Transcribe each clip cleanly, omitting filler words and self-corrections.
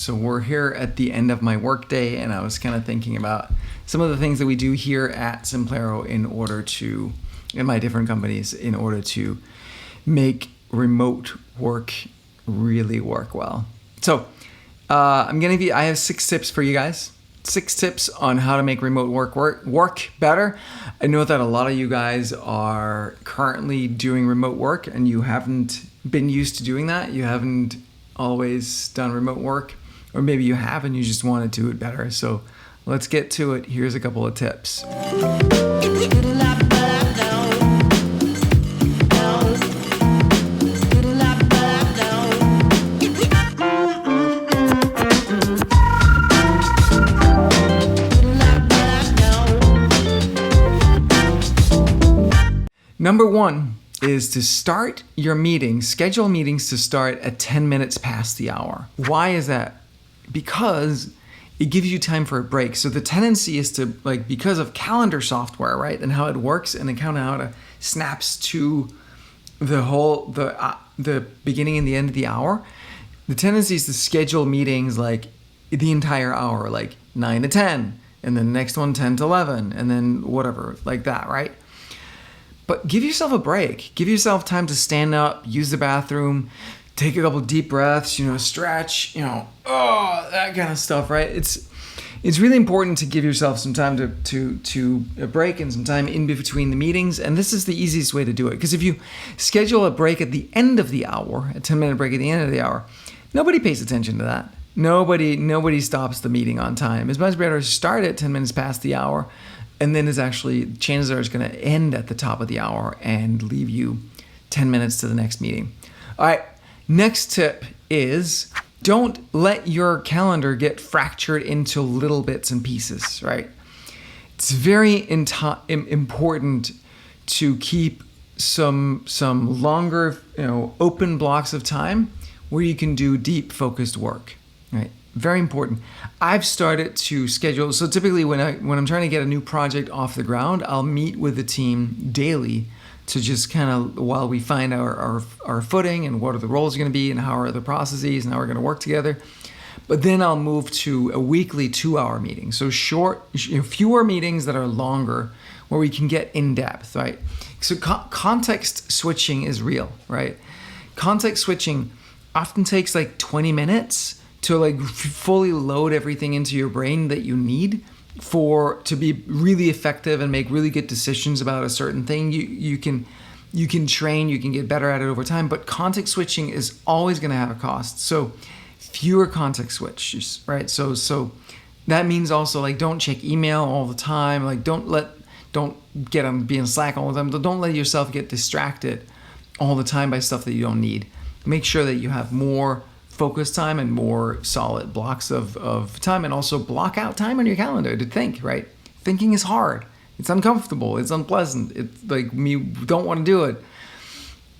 So we're here at the end of my workday, and I was kind of thinking about some of the things that we do here at Simplero in my different companies, in order to make remote work really work well. So I have 6 tips for you guys. 6 tips on how to make remote work better. I know that a lot of you guys are currently doing remote work and you haven't been used to doing that. You haven't always done remote work, or maybe you have and you just want to do it better. So let's get to it. Here's a couple of tips. Number 1 is to start your meetings, schedule meetings to start at 10 minutes past the hour. Why is that? Because it gives you time for a break. So the tendency is to, because of calendar software, right? And how it works and kind of how it snaps to the beginning and the end of the hour. The tendency is to schedule meetings like the entire hour, like 9 to 10, and then the next one 10 to 11, and then whatever, like that, right? But give yourself a break. Give yourself time to stand up, use the bathroom, take a couple deep breaths, stretch, that kind of stuff, right? It's really important to give yourself some time to a break and some time in between the meetings. And this is the easiest way to do it. Because if you schedule a break at the end of the hour, a 10-minute break at the end of the hour, nobody pays attention to that. Nobody stops the meeting on time. It's much better to start at 10 minutes past the hour, and then chances are it's going to end at the top of the hour and leave you 10 minutes to the next meeting. All right, next tip is don't let your calendar get fractured into little bits and pieces, right? It's very important to keep some longer, open blocks of time where you can do deep focused work, right? Very important. I've started to schedule. So typically when I'm trying to get a new project off the ground, I'll meet with the team daily to just kind of, while we find our footing and what are the roles going to be and how are the processes and how we're going to work together. But then I'll move to a weekly 2-hour meeting. So short, fewer meetings that are longer, where we can get in depth, right? So context switching is real, right? Context switching often takes 20 minutes to fully load everything into your brain that you need to be really effective and make really good decisions about a certain thing. You can train, you can get better at it over time, but context switching is always going to have a cost. So fewer context switches, right? So that means also don't check email all the time. Don't be in Slack all the time. Don't let yourself get distracted all the time by stuff that you don't need. Make sure that you have more focus time and more solid blocks of time, and also block out time on your calendar to think, right? Thinking is hard. It's uncomfortable. It's unpleasant. It's we don't want to do it.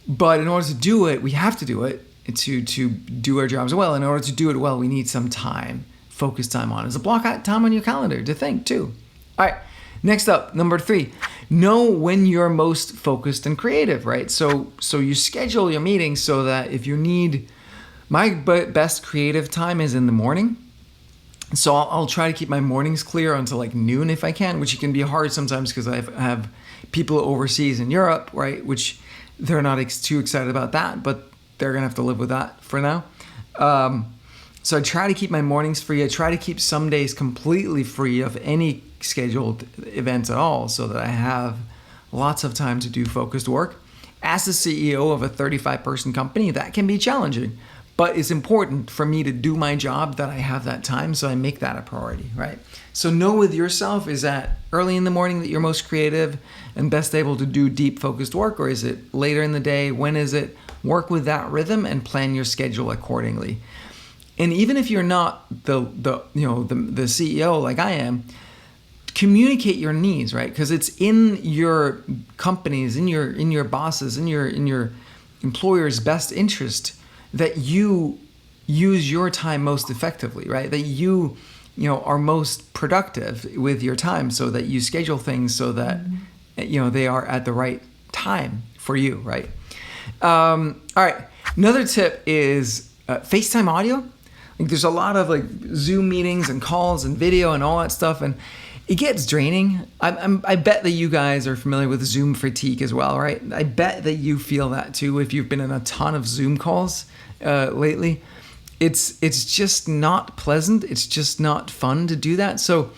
But in order to do it, we have to do it to do our jobs well. In order to do it well, we need some time, focus time on it. So block out time on your calendar to think too. All right. Next up, number 3, know when you're most focused and creative, right? So you schedule your meetings so that if you need. My best creative time is in the morning. So I'll try to keep my mornings clear until noon if I can, which can be hard sometimes because I have people overseas in Europe, right? Which they're not too excited about that, but they're going to have to live with that for now. So I try to keep my mornings free. I try to keep some days completely free of any scheduled events at all, so that I have lots of time to do focused work. As the CEO of a 35-person company, that can be challenging. But it's important for me to do my job that I have that time, so I make that a priority, right? So know with yourself, is that early in the morning that you're most creative and best able to do deep focused work, or is it later in the day? When is it? Work with that rhythm and plan your schedule accordingly. And even if you're not the CEO like I am, communicate your needs, right? Because it's in your company's, in your bosses, in your employer's best interest that you use your time most effectively, right? That you are most productive with your time, so that you schedule things so that they are at the right time for you, right? All right. Another tip is FaceTime audio. Like there's a lot of like Zoom meetings and calls and video and all that stuff, and it gets draining. I bet that you guys are familiar with Zoom fatigue as well, right? I bet that you feel that too if you've been in a ton of Zoom calls lately. It's just not pleasant. It's just not fun to do that. So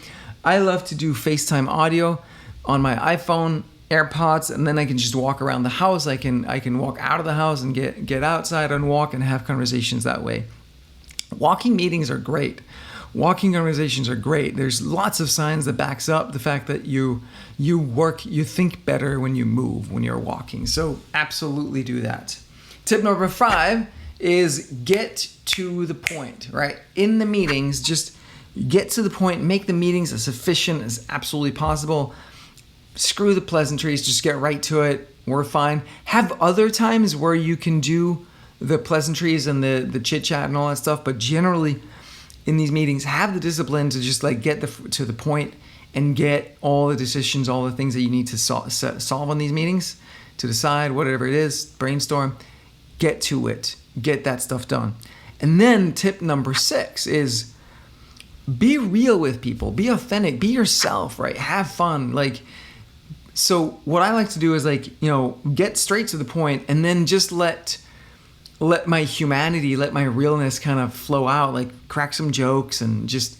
I love to do FaceTime audio on my iPhone, AirPods, and then I can just walk around the house. I can walk out of the house and get outside and walk and have conversations that way. Walking meetings are great. Walking conversations are great. There's lots of signs that backs up the fact that you think better when you move, when you're walking. So absolutely do that. Tip number 5 is get to the point, right? In the meetings, just get to the point, make the meetings as efficient as absolutely possible. Screw the pleasantries, just get right to it. We're fine. Have other times where you can do the pleasantries and the chit chat and all that stuff, but generally in these meetings, have the discipline to just like get to the point and get all the decisions, all the things that you need to solve on these meetings, to decide whatever it is, brainstorm, get to it, get that stuff done. And then tip number 6 is be real with people, be authentic, be yourself, right? Have fun. Like, so what I like to do is like, get straight to the point and then just let my humanity, let my realness kind of flow out, like crack some jokes and just,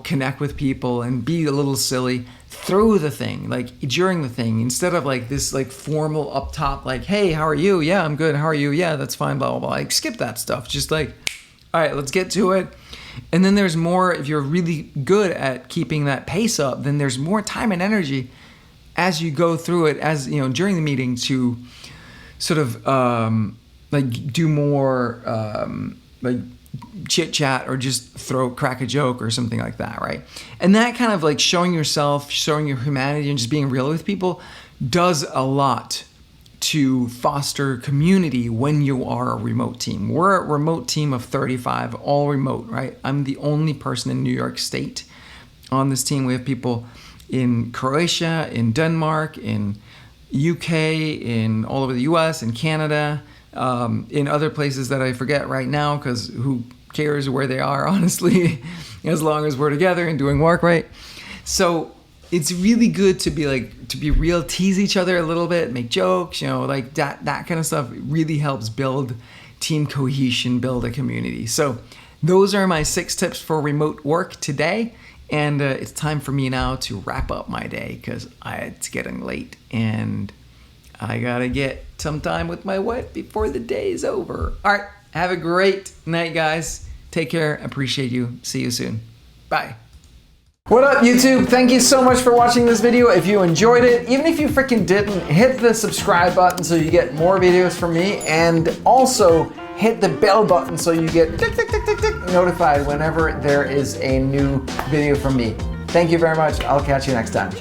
connect with people and be a little silly through the thing, like during the thing, instead of like this like formal up top, like, hey, how are you? Yeah, I'm good. How are you? Yeah, that's fine, blah, blah, blah. Like skip that stuff. Just like, all right, let's get to it. And then there's more, if you're really good at keeping that pace up, then there's more time and energy as you go through it, as, during the meeting to sort of, like do more like chit chat or just crack a joke or something like that, right? And that kind of like showing yourself, showing your humanity and just being real with people does a lot to foster community when you are a remote team. We're a remote team of 35, all remote, right? I'm the only person in New York State on this team. We have people in Croatia, in Denmark, in UK, in all over the US, in Canada, in other places that I forget right now, because who cares where they are, honestly, as long as we're together and doing work, right? So it's really good to be real, tease each other a little bit, make jokes, like that kind of stuff really helps build team cohesion, build a community. So those are my 6 tips for remote work today. And it's time for me now to wrap up my day because it's getting late and I gotta get some time with my wife before the day is over. All right, have a great night, guys. Take care. Appreciate you. See you soon. Bye. What up, YouTube? Thank you so much for watching this video. If you enjoyed it, even if you freaking didn't, hit the subscribe button so you get more videos from me, and also hit the bell button so you get tick, tick, tick, tick, tick, notified whenever there is a new video from me. Thank you very much. I'll catch you next time.